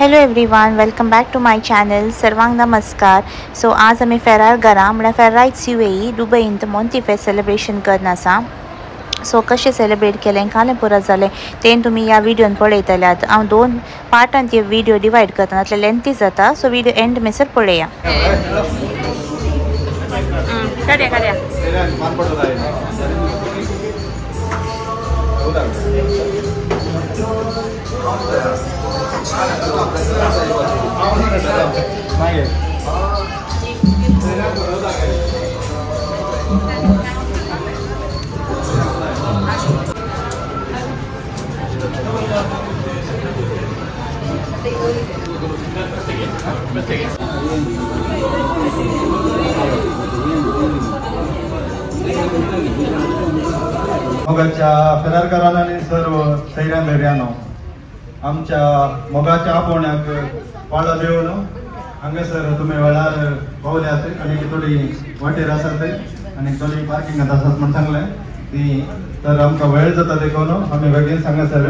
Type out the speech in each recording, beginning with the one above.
Hello everyone, welcome back to my channel. सर्वांक नमस्कार. So आज आमी फेरार घरा म्हळ्यार फेराइट्स UAE दुबईन मोंती फेस्ट सेलिब्रेशन करन आसा. सो कशें सेलिब्रेट केलें कालें पुरो जालें तें तुमी ह्या विडियोन पळयतल्यात. हांव 2 पार्टान ती विडियो डिवायड करता, नातल्यार लेंथी जाता. सो विडियो एंड मेसर पळया. मोगाच्या फेरारकारांनी आणि सर्व सैऱ्यां धैर्यानो आमच्या मोगाच्या आपोवण्याक पाळो देवन हांगासर तुमी वेळार पावल्यात आनी थोडी वाटेर आसात आनी थोडी पार्किंगांत आसात म्हण सांगलें ती तर आमकां वेळ जाता देखून आमी बेगीन हांगासर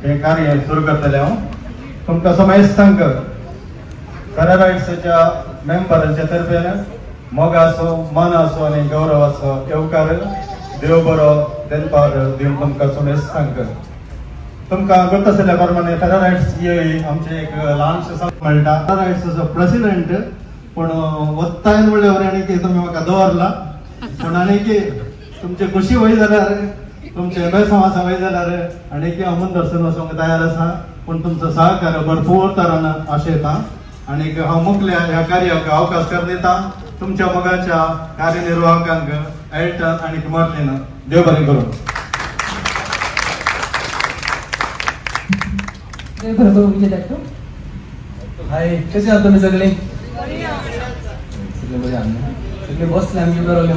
हें कार्य सुरू करतले. हांव तुमकां समेस्तांक फेराराइट्सच्या मेंबरांच्या तर्फेन मोगा आसूं मन आसूं आनी गौरव आसूं येवकार देव बरो देनपार दिवन तुमकां समेस्तांक. तुमकां करता आसल्या प्रमाणे फेराराइट्स ही आमचे एक ल्हानशें मेळटा. फेराराइट्सचो प्रेसिडेंट पूण वत्तायन म्हणल्यार आनी तुमी म्हाका दवरला पूण आनी तुमचे खुशी वय जाल्यार तुमचे बेसमासा वय जाल्यार आनी हांव मुंदरसून वचूंक तयार आसा. पूण तुमचो सहकार्य भरपूर तरान आशेता आनी हांव मुखल्या ह्या कार्याक अवकाश दिता. तुमच्या मोगाच्या कार्यनिर्वाहकांक एल्टन आनी मर्लीन देव बरें करूं. हाय, कशे आहात तुम्ही सगळे? सगळे बरे आहात? सगळे बसले आमचे बरोवले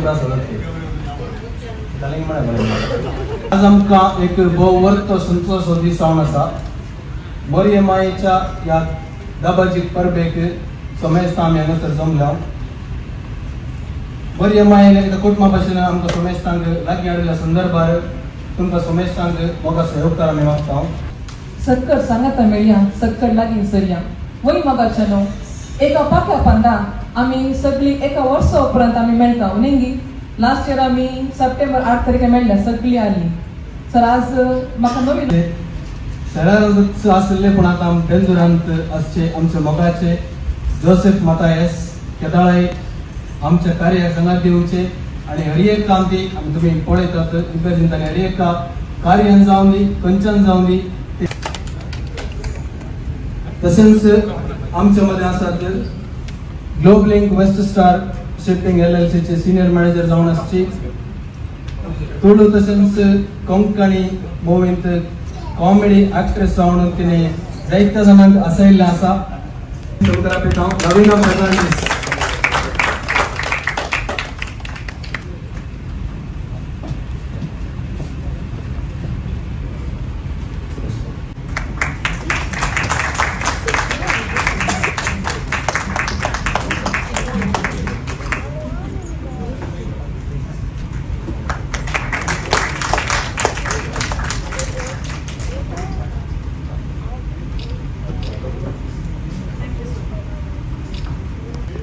आज आमकां एक भोव वर्थ संतोषो दीस जावन आसा. मरियम मायेच्या ह्या दाबाची परबेक समेस्त आमी हांगासर जमल्या. मरियम मायेन एका कुटुंबा भाशेन आमकां समेस्तांक लागीं हाडिल्ल्या संदर्भार तुमकां समेस्तांक मोगाचो येवकार आमी मागता. सक्कड सांगाता मेळया, सक्कड लागीं सरया. वय मोगाच्या न्हू, एका पाक्या पांदा आमी सगळीं एका वर्सा उपरांत आमी मेळटा. उनेंगी लास्ट इयर आमी सप्टेंबर 8 तारखेर मेळ्ळ्या सगळीं आली. सर आज म्हाका नवीन शेरारांत आसले पूण आतां आमी बेंदुरांत आसचे आमचे मोगाचे जोसेफ मातायस केदाळे आमच्या कार्याक सांगात दिवचे आनी हर एक काम ती आमी तुमी पळयतात इगर्जेंत आनी हर एक कार्यान जावन दी खंयच्यान जावन दी. तशेंच आमच्या मदें आसात Globe Link West Star Shipping LLC चे सिनियर मॅनेजर जावन आसची. तुळू तशेंच कोंकणी मुवींत कॉमेडी एक्ट्रेस जावन तिणें जायत्या जाणांक आसयल्लें आसा. रवीना फर्नांडीस.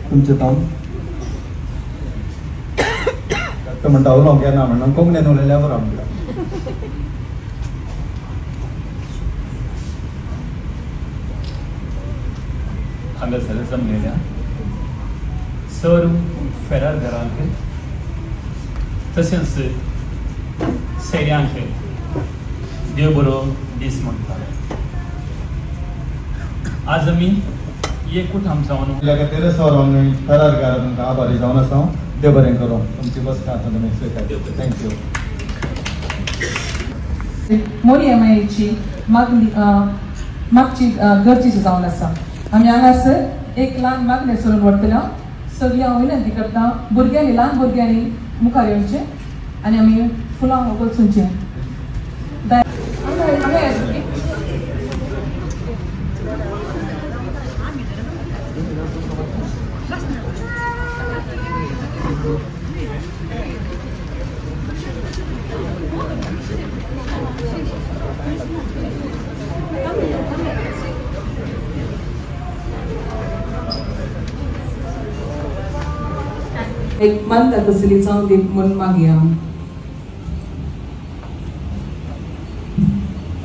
तुमचे काम म्हणटा उलोवंक येना म्हणून कोंकणीन उलयल्यार बरो म्हणटा. हांगासर जमलेल्या सर्व फेरार घरांक तशेंच सैऱ्यांक देव बरो दीस म्हणटा. आज आमी एकूच आमचावन खातीर आमी फेरारकारांक आभारी जावन आसा. देव बरें करूं. तुमची बसका आतां तुमी स्विकार. थँक्यू. मोरिया मायेची मागची गरजेची जावन आसा. आमी हांगासर एक ल्हान मागणें सोडून व्हरतल्या. सगळीं हांव विनंती करता भुरग्यांनी ल्हान भुरग्यांनी मुखार येवचें आनी आमी फुलां वचूंचें. एक मानता तसली चांगलीत म्हूण मागया.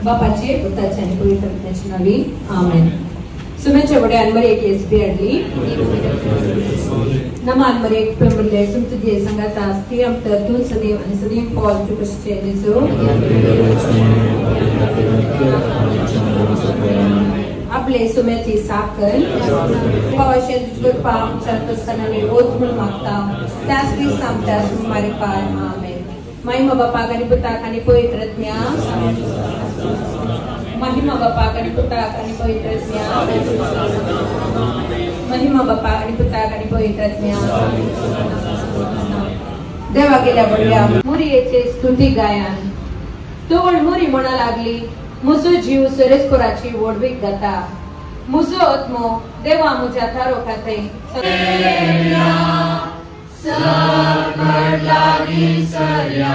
बापाचे पुताचे आणि पवित्रात्म्याचे नावी आमेन. सुमेच्या बडे अनमरे एक एसपी अडली नम अनमरे एक पेंबरले सुमतुदिये संगाता स्थिरम तून सदैव आणि सदैव पॉल चुकशचे जेसो आपले सुमेची साखर पावशे जुजगड पाम चरतस्तानाने ओत म्हणून मागता त्यास ख्रिस्त आमच्या सुमारे पाय आमेन. महिमा बापाक आणि पुताक आणि पवित्रात्म्या महिमा बापाक आणि पुताक आणि पवित्रात्म्या महिमा बापाक आणि पुताक आणि पवित्रात्म्या देवा गेल्या बडव्या मुरीयेचे स्तुती गायन तोवण मुरी म्हणा लागली मुजो जीव सुरेशपुराची वडवीक जाता मुजो आत्मो देवा मुझ्या थारो खाते सकट लागी सर्या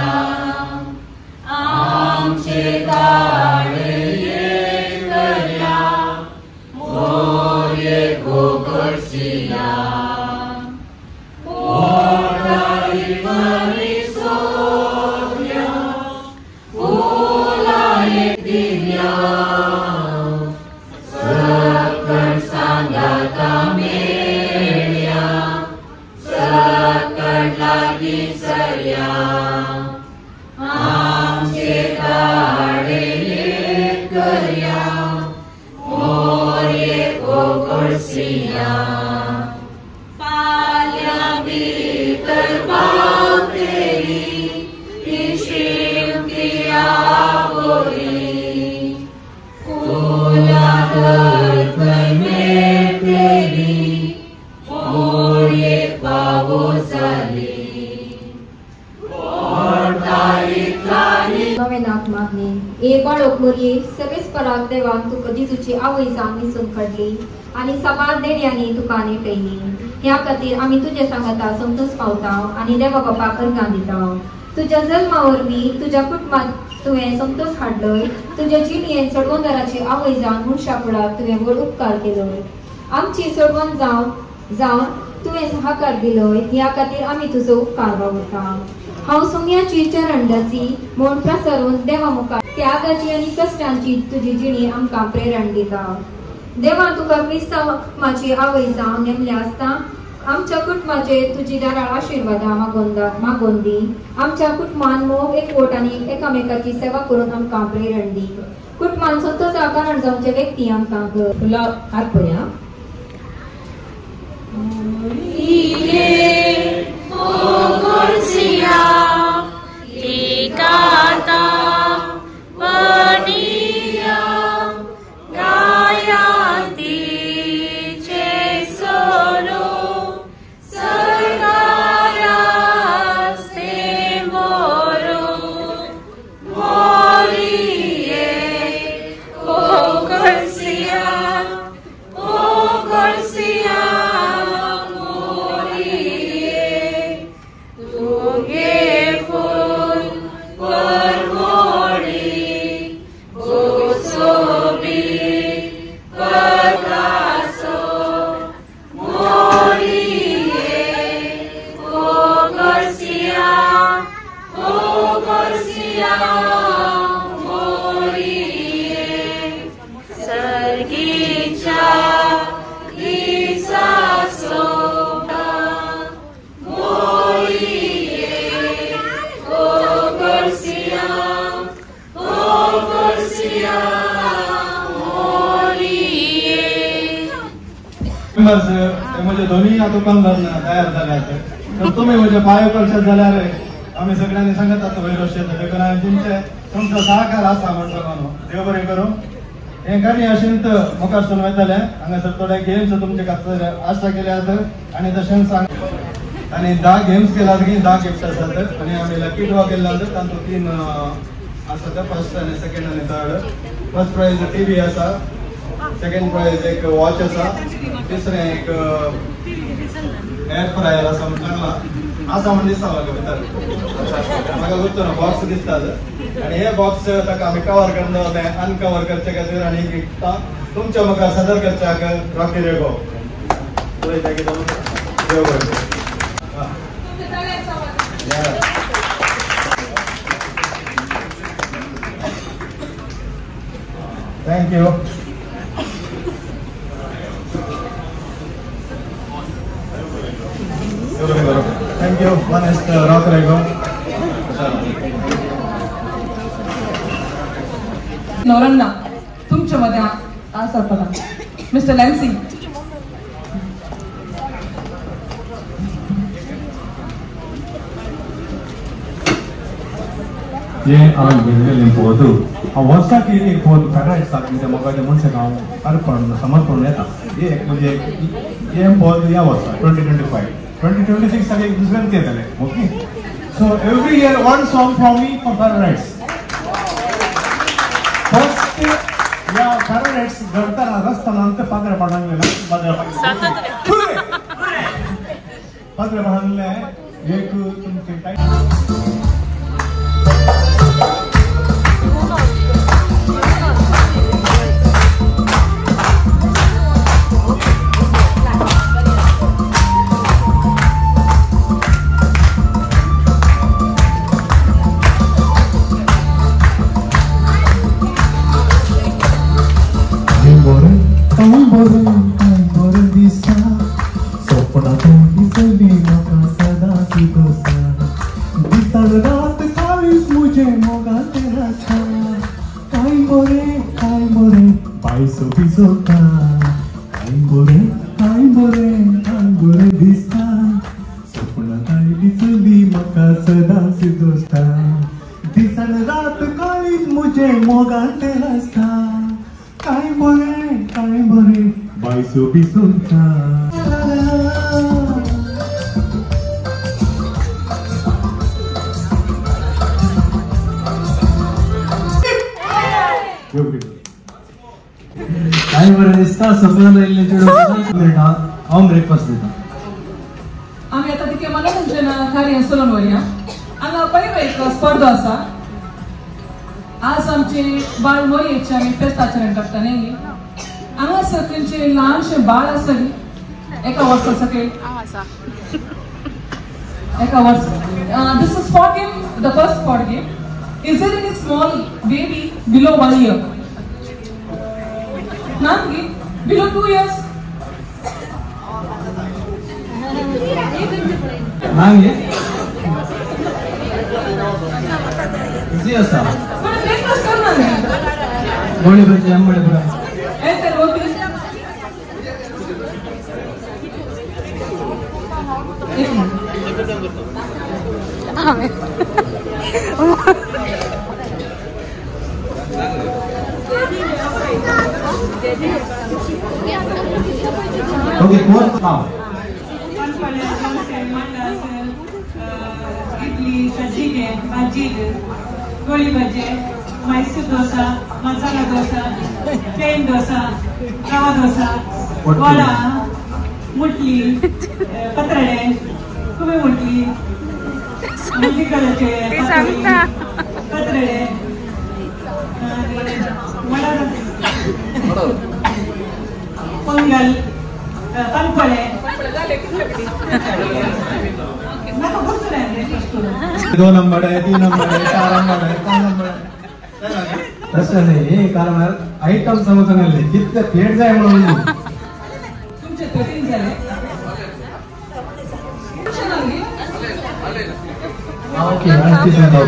आमचे ताळे ये करया मोर्ये गोगडसिया ओटाई मरी सोर्या फुलाये दिव्या सकट सांगाता मेळ्या सकट लागी सर्या आमचे ताळे ये करया मोर्ये गोगडसिया पाल्या भीतर पावतेली इशिम किया बोली फुला धरखर मेटेली मोर्ये पावो जाली नवेनाक मागणी ए बाळक मोरये सगळेच पराग देवाक तू कधी तुझी आवय जावन निसून काडली आणि सबार देण्यानी तुका नेटयली. ह्या खातीर आमी तुजे सांगता संतोष पावता आणि देवा बापाक अर्गां दिता. तुझ्या जल्मा वरवीं तुझ्या कुटुंबात तुवें संतोष हाडलय. तुझ्या जिणेन सडवंदराची आवय जावन मनशा फुडाक तुवें व्हड उपकार केलोय. आमची सडवण जावन तुवें सहकार दिलोय. ह्या खातीर आमी तुजो उपकार वावरता. हांव सोम्याची चरणदासी म्हूण प्रसरून देवा मुखार त्यागाची आनी कश्टांची तुजी जिणी आमकां प्रेरण दिता. देवा तुका क्रिस्तावाची आवय जावन नेमल्या आसता आमच्या कुटुंबाचेर तुजी दाराळ आशिर्वादां मागोवन दी. आमच्या कुटुंबान मोग एकवट आनी एकामेकाची सेवा करून आमकां प्रेरण दी. कुटुंबान संतोषा कारण जावचे व्यक्ती आमकां कर. फुलां अर्पया. म्हणजे दोन्ही दुकानदार तयार झाले तर तुम्ही म्हणजे पायकर्षात झाल्यार आम्ही सगळ्यांनी सांगत आता वैरोश्य तुमचे तुमचा सहकार असा म्हणतो देव बरें करूं. हे गाणी अशेंत मुखार सून वयतले. हांगासर थोडे गेम्स तुमचे खातीर आशा केल्यात आणि तशेंच आणि 10 गेम्स केल्यात की 10 गिफ्ट आसात आणि आम्ही लकी ड्रॉ केला तातूंत 3 आसा फर्स्ट आणि सेकंड आणि थर्ड. फर्स्ट प्राइज टीव्ही आसा. सेकंड प्राइज एक वॉच आसा. तिसरें एक एअर फ्रायर आसा चांगला आसा म्हण दिसता म्हाका भितर म्हाका गुर्तू ना बॉक्स दिसतात आणि हे बॉक्स ताका आमी कवर करता अनकवर करचे खातीर आणि गिफ्टां तुमच्या मुखार सादर करच्याक रॉकी रेगो. देव बरें. Thank you. Thank you. One is Rockarago. नवरन्ना तुमच्या मध्ये आसा बघा मिस्टर लॅन्सी ये आम्ही बेंगली पोहतो वर्षा की एक बहुत फॅराइट साथीच्या मगाच्या मनसे गाव अर्पण समर्पण येतात ये म्हणजे ये बहुत या वर्षा 2025 सगळे दुसऱ्यान ते झाले okay so every year one song from me for फॅराइट्स फर्स्ट या फॅराइट्स घडताना रस्त्याला अंत पात्र पाडलेला पात्र पाडले एक तुमचे काय ब्रेकफास्ट देता आम्ही आता तिथे मनोरंजन कार्य सुरू वरया हांगा पयलो एक स्पर्धा आसा आज आमचे बाळ मोरयेचे आमी फेस्त आचरण करता न्ही हांगा सकयलचे ल्हानशे बाळ आसली एका वर्सा सकयल एका वर्सा this is spot game the first spot game is there any small baby below 1 year नांगी बिलो 2 years मांगे इजी असा पण ब्रेकफास्ट करना नाही गोळी भजी आंबळे बघा ऐते रोटी एक मिनिट ओके कोण खाव इडली सज्जिगे भाजीग गोळी भजे मैसूर डोसा मसाला डोसा प्लेन डोसा रवा डोसा वडा मुटली पत्रडे कुबे मुटली मुटलीचे पत्रडे वडा पोंगल पनपळे दो नंबर है 3 नंबर है 4 नंबर है 5 नंबर है तसं नाही कारण आयटम समजून आले किती प्लेट जाय म्हणून तुमचे 13 झाले ओके आणखी सांगा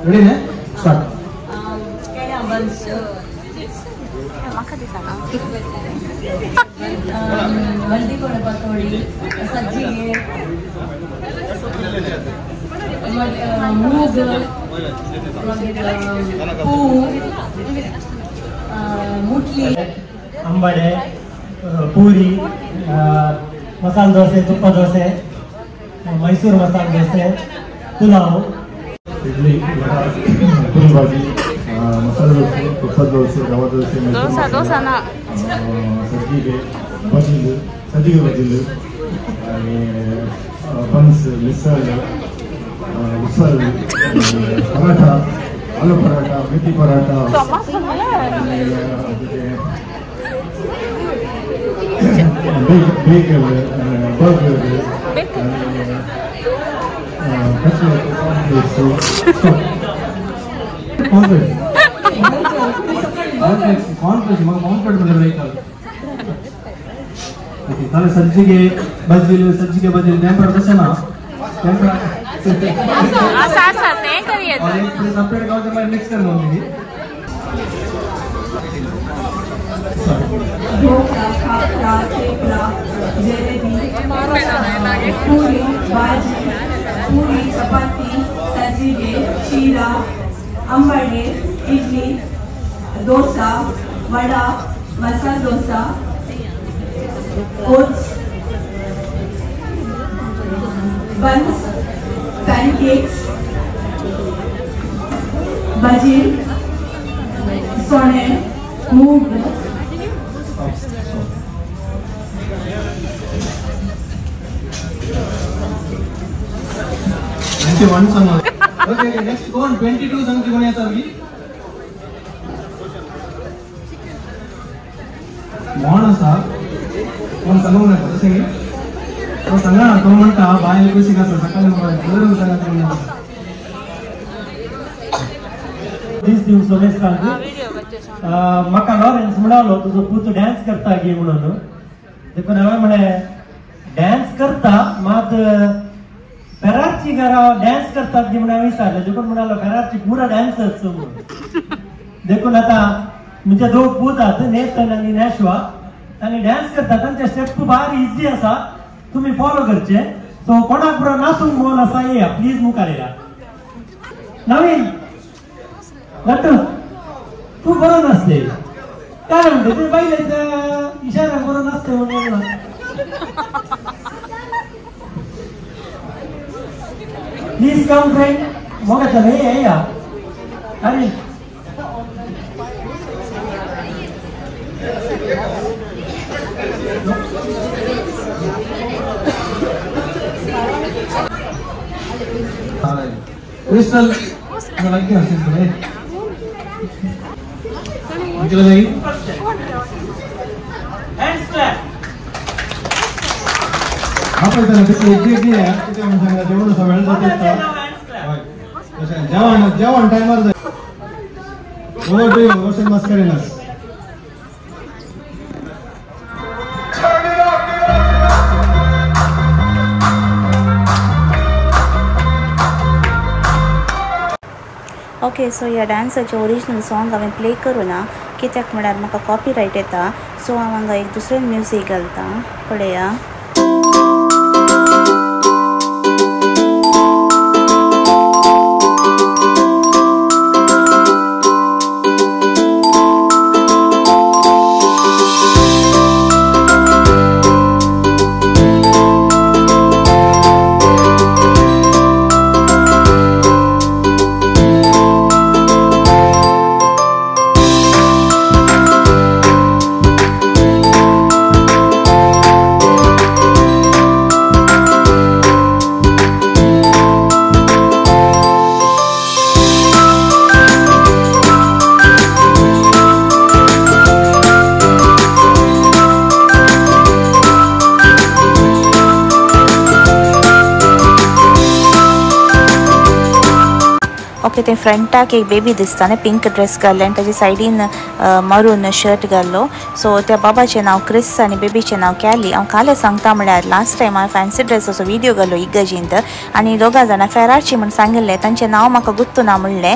रेडी ना स्टार्ट केळ्या बन्स हल्दी कोडे पकोडी सज्जिगे मूग पूव मुटली अंबडे पूरी मसाला दोसे तुप्प दोसे मैसूर मसाला दोसे पुलाव इडली वडा पुरी भाजी मसाला दोसे तुप्पा दोसे रवा दोसे डोसा ना सज्जिगे भजील आणि बन्स मिसळ उसळ पराठा आलू पराठा मेथी पराठा बेगल सज्जिगे बदल टेम्पर कसे ना टेम्पर सेपरेट गाव नेक्स्ट टाइम होती ढोकळा, खापरा, थेपला, जिलेबी, पुरी, भाजी, पुरी, चपाती, सज्जिगे, शिरा, आंबाडे, idli, dosa, vada, masala dosa, oats, buns, pancakes, भजी, सोने, मूग, Okay, next go on 22 संग कोण येतात की माणसा कोण सांगू नका तसे की तो सांगा ना तो म्हणता बाहेर कशी कसं सकाळी बरोबर सांगा तुम्ही दिस दिवस सांगू म्हाका लॉरेन्स म्हणालो तुझो पूत डान्स करता गे म्हणून देखून हांवें म्हळें डान्स करता मात फेरारची घरा डान्स करतात गे म्हणून हांवें विचारलें देखून म्हणालो फेरारची पुरा डान्सर्स म्हणून देखून आता म्हणजे दोन पूत आहात नेतन आनी नॅशवा आनी डान्स करतात तांचे स्टेप भार इजी आसा तुम्ही फॉलो करचे सो कोणाक बरो नाचूंक मोल आसा येया प्लीज मुखार येया नवीन लट्टू तू बरो नाचते काय म्हणते ते बायलेच्या इशारा बरो नाचते म्हणून प्लीज कम फ्रेंड मोगाच्या हे या अरे क्रिस्टल लगे असेल तुम्ही निकल गई हैंड्स क्लैप आपण तर ते जे आहे ते आपण सांगा जेवण सवय जाते जेवण टाइमर जाय ओव्हर डू रोशन मस्करीनस ओके सो ह्या डान्साचे ओरिजिनल सॉंग हांवें प्ले करूं ना कित्याक म्हळ्यार म्हाका कॉपीरायट येता सो हांव हांगा एक दुसरें म्युजीक घालता पळया ओके ते फ्रंटाक एक बेबी दिसता न्ही पिंक ड्रेस घाल्ले आनी ताजे सायडीन मरून शर्ट घाल्लो सो त्या बाबाचें नांव क्रिस आनी बेबीचें नांव कॅली हांव काले सांगता म्हळ्यार लास्ट टायम हांवें फॅन्सी ड्रेसाचो व्हिडिओ घालो इगर्जींत आनी दोगा जाणां फेरारची म्हण सांगिल्लें तांचें नांव म्हाका गुर्तू ना म्हणलें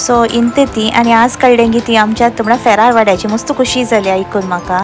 सो इंत ती आनी आज कळ्ळें की ती आमच्या म्हळ्यार फेरार वाड्याची मस्त खुशी जाली आयकून म्हाका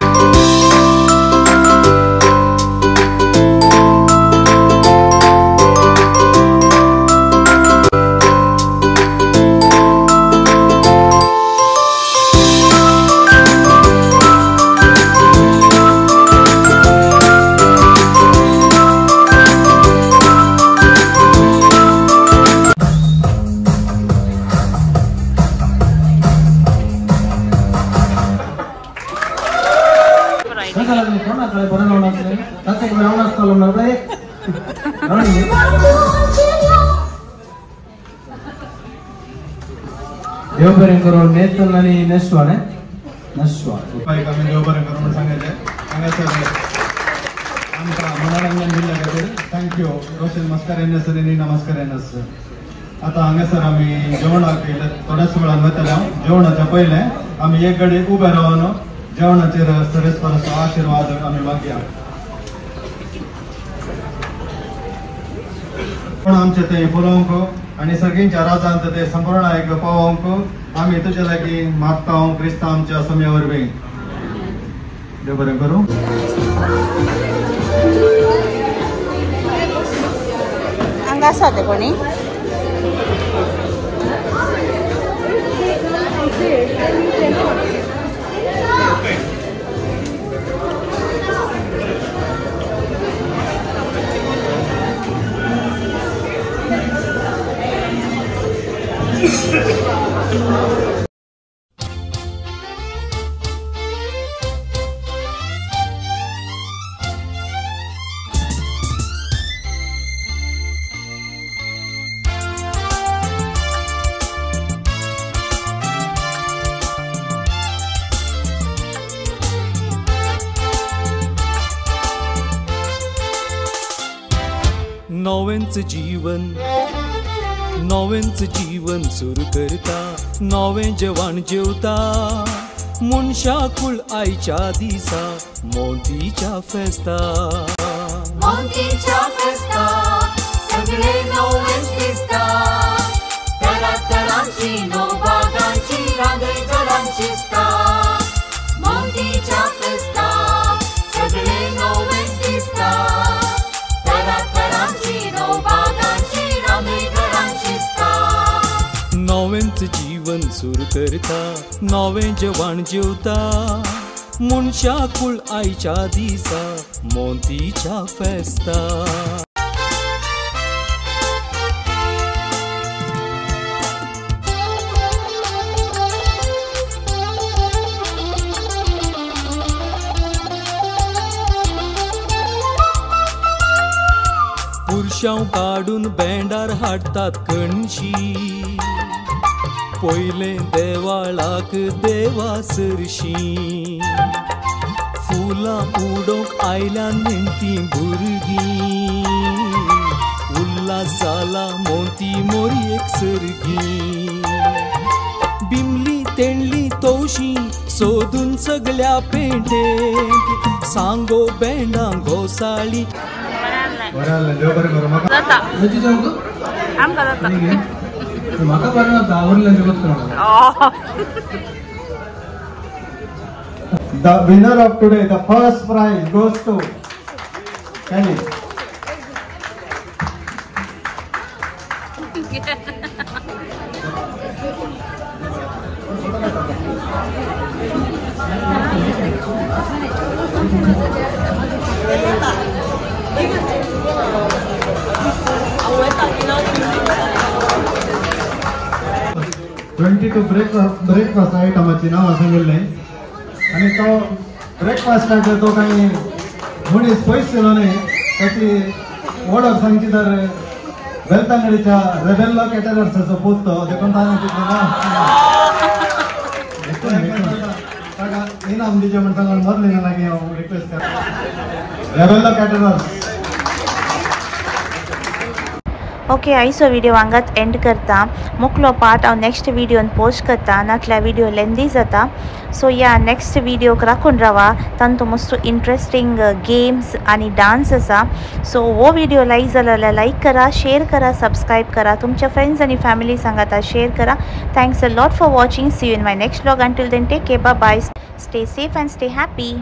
देवबरें करून नेतन आणि नश्वा ने नश्वा देवबरें करून सांगायचं आमच्या मनोरंजन दिल्ल्या खातीर थँक्यू रोशन मस्करेन सर आनी नमस्कारेन सर. आता हांगासर आमी जेवणाक येयले थोड्याच वेळान वयतले. जेवणाच्या पयले आमी एक घडी उबे रावन जेवणाचेर सरेस्पराचो आशिर्वाद आमी मागया. आमचे ते फुलोवंक आनी सगळ्यांच्या राजांत ते संपूर्ण एक पावोवंक आमी तुजे लागीं मागता क्रिस्तांव आमच्या समे वरवीं. देव बरें करूं. हांगा आसा ते कोणी नवेंच जीवन सुरू करता नवें जेवण जेवता मनशाकुळ आयच्या दिसा मोतीच्या फेस्ता सगळे नवेंच दिसता तरातरांची नवबागांची रांगय घरांत शिजता मोतीच्या फेस्ता सगळे नवेंच दिसता नवेंच जीवन सुरू करता नवें जेवण जेवता मनशाकुळ आयच्या दिसा मोतीच्या फेस्ता. पुरुषांव काढून बँडार हाडतात कणशी पयले देवाळाक देवा सरशी फुलां उडोवंक आयल्यान नेमती भुरगीं उल्हास जाला मोती मोरयेक सरगी बिमली तेंडली तवशी सोदून सगळ्या पेटेक सांगो बँडां घोसाळी. म्हाका बरें जाता आवडलें जेवत करा. The winner of today, the first prize goes to Kelly. 22 breakfast आयटमाची नांवां सांगिल्लें आनी तो ब्रेकफास्टाक तो काही मनीस पयस येलो न्ही ताची वळख सांगची तर बेलतांगडीच्या रेबेल्लो कॅटरर्साचो पूत तो देखून ताणें तितलें ताका इनाम दिचें म्हण सांगून मदलें लागीं हांव रिक्वेस्ट करता रेबेल्लो कॅटरर्स. ओके आयचो व्हिडिओ हांगाच एंड करता. मुखलो पार्ट हांव नेक्स्ट व्हिडिओन पोस्ट करता नाटल्या व्हिडिओ लेंदी जाता. सो या नेक्स्ट व्हिडिओक राखून रावा तातूंत मस्त इंट्रस्टिंग गेम्स आनी डान्स आसा. सो हो व्हिडिओ लायक जाला जाल्यार लायक करा, शेअर करा, सबस्क्रायब करा, तुमच्या फ्रेंड्स आनी फॅमिली सांगात शेअर करा. Thanks a lot for watching. See you in my next vlog. Until then take care, bye bye, stay safe and stay happy.